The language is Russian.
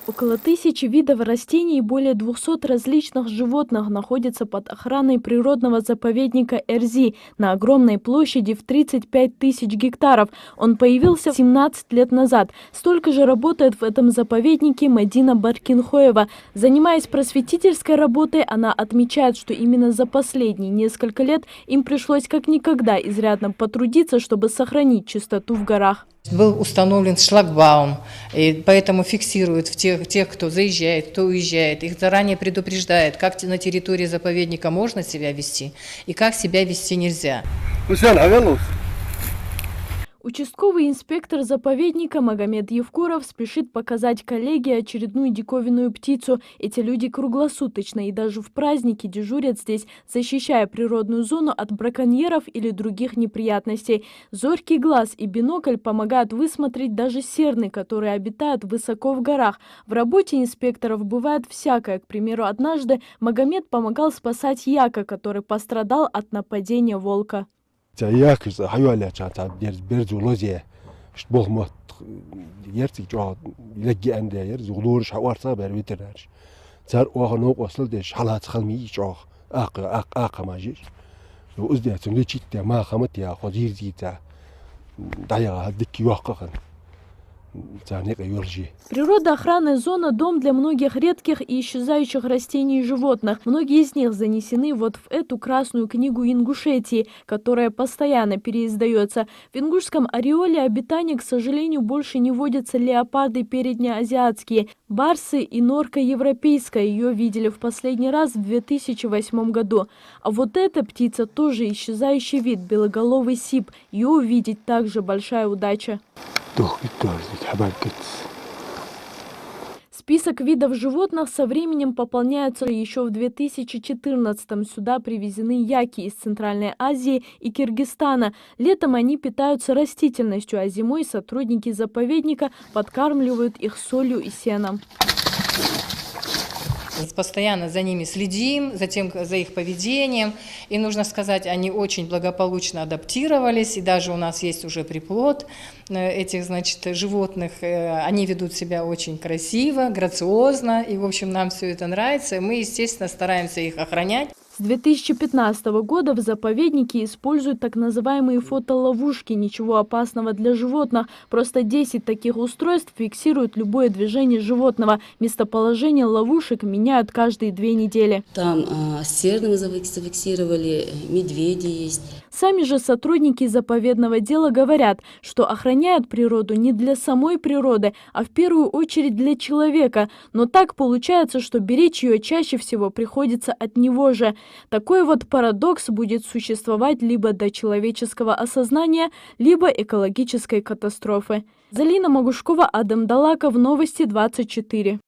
Около 1000 видов растений и более 200 различных животных находятся под охраной природного заповедника Эрзи на огромной площади в 35 тысяч гектаров. Он появился 17 лет назад. Столько же работает в этом заповеднике Мадина Баркинхоева. Занимаясь просветительской работой, она отмечает, что именно за последние несколько лет им пришлось как никогда изрядно потрудиться, чтобы сохранить чистоту в горах. Был установлен шлагбаум, и поэтому фиксируют тех, кто заезжает, кто уезжает. Их заранее предупреждает, как на территории заповедника можно себя вести и как себя вести нельзя. Участковый инспектор заповедника Магомед Евкуров спешит показать коллеге очередную диковинную птицу. Эти люди круглосуточно и даже в праздники дежурят здесь, защищая природную зону от браконьеров или других неприятностей. Зоркий глаз и бинокль помогают высмотреть даже серны, которые обитают высоко в горах. В работе инспекторов бывает всякое. К примеру, однажды Магомед помогал спасать яка, который пострадал от нападения волка. Як хайваля чата берзулозия болмот яртик жоо лаги анд яр зулуур шаварса бер ветернар цар оогно осл дэ шалац халми жоо ақ мажиш уздяцэн личитэ ма хамат я хозир зита даяга дикки ваққан. Природоохранная зона – дом для многих редких и исчезающих растений и животных. Многие из них занесены вот в эту красную книгу Ингушетии, которая постоянно переиздается. В ингушском ореоле обитания, к сожалению, больше не водятся леопарды переднеазиатские, барсы и норка европейская. Ее видели в последний раз в 2008 году. А вот эта птица тоже исчезающий вид – белоголовый сип. Ее увидеть также большая удача. Список видов животных со временем пополняется. Еще в 2014-м сюда привезены яки из Центральной Азии и Киргизстана. Летом они питаются растительностью, а зимой сотрудники заповедника подкармливают их солью и сеном. Постоянно за ними следим, за их поведением. И нужно сказать, они очень благополучно адаптировались. И даже у нас есть уже приплод этих, животных. Они ведут себя очень красиво, грациозно. И, в общем, нам все это нравится. Мы, естественно, стараемся их охранять. С 2015 года в заповеднике используют так называемые фотоловушки. Ничего опасного для животных. Просто 10 таких устройств фиксируют любое движение животного. Местоположение ловушек меняют каждые 2 недели. Там серны мы зафиксировали, медведи есть. Сами же сотрудники заповедного дела говорят, что охраняют природу не для самой природы, а в первую очередь для человека. Но так получается, что беречь ее чаще всего приходится от него же. Такой вот парадокс будет существовать либо до человеческого осознания, либо экологической катастрофы. Залина Магушкова, Адам Далаков, Новости 24.